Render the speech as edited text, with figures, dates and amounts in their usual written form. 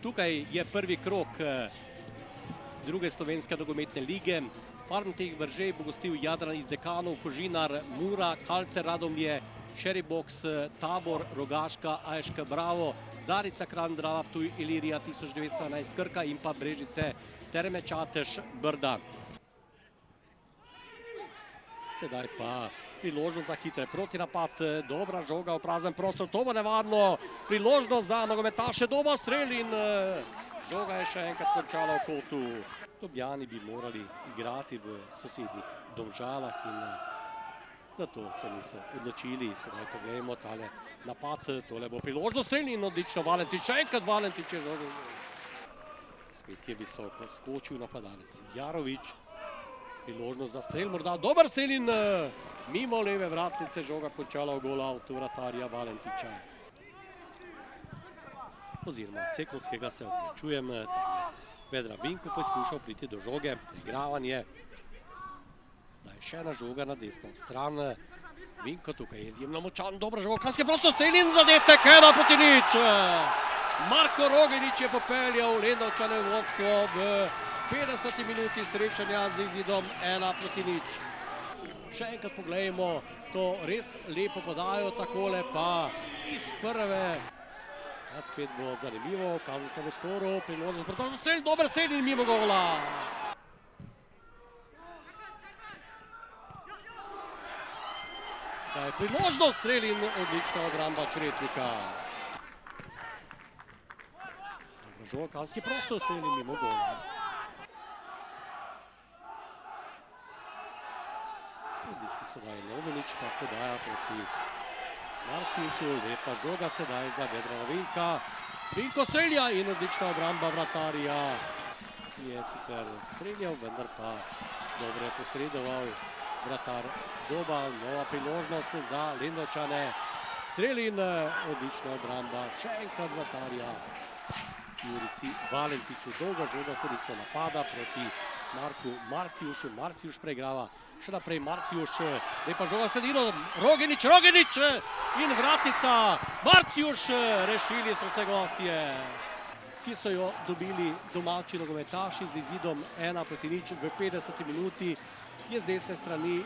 Tukaj je prvi krog druge slovenske nogometne lige. Farmteh Veržej bo gostil Jadran iz Dekanov, Fužinar, Mura, Kalce Radomlje, Šeriboks, Tabor, Rogaška, AŠK Bravo, Zarica Kranj, Drava Ptuj, Ilirija 1911 Krka in pa Brežice Terme Čatež Brda. Sedaj pa priložnost za hitre protinapad, dobra žoga v prazen prostor, to bo nevarno, priložnost za nogometaše, dober strel in žoga je še enkrat končala v kotu. Ljubljani bi morali igrati v sosednjih Domžalah in zato se niso odločili. Sedaj pogledajmo tale napad, tole bo priložnost, strel in odlično Valentič, še enkrat Valentič je žoga. Spet je visoko skočil napadalec Jarovič. Priložnost za strel, morda dober strel in mimo leve vratnice žoga končala v gol avtu vratarja Valentiča. Oziroma Cekovskega se odmečujem. Vedra Vinko poskušal priti do žoge, igravanje. Da je še ena žoga na desno stran. Vinko tukaj je izjemno močan, dobra žoga, kanski prostor, strel in zadetek, 1-0. Marko Rogenič je popeljal Lendavčane v vodstvo v 50 minuti srečanja z izidom 1-0. Še enkrat pogledajmo, to res lepo podajo, takole pa iz prve. Spet bo zanimivo, v kazenskem prostoru, priložnost za strel, dober strel in mimo gola. Sedaj je priložnost, strel in odlična obramba Čretnika. Žoga, kazenski prostor, strel in mimo gola. Odlično sedaj Lovenič pa podaja proti Marcijušu, lepa žoga sedaj za Vedrana Vinka. Vinko strelja in odlična obramba vratarja, ki je sicer streljal, vendar pa dobro je posredoval vratar Dobal. Nova priložnost za Lendavčane, strel in odlična obramba še enkrat vratarja Jurici Valentiču. Dolga žoga korico napada proti Marku Marcijušu. Marcijuš preigrava, še naprej Marcijuš, lepa žoga sredino, Rogenič in vratica. Marcijuš, rešili so se gostje, ki so jo dobili domači nogometaši z izidom 1-0 v 50 minuti. Je z desne strani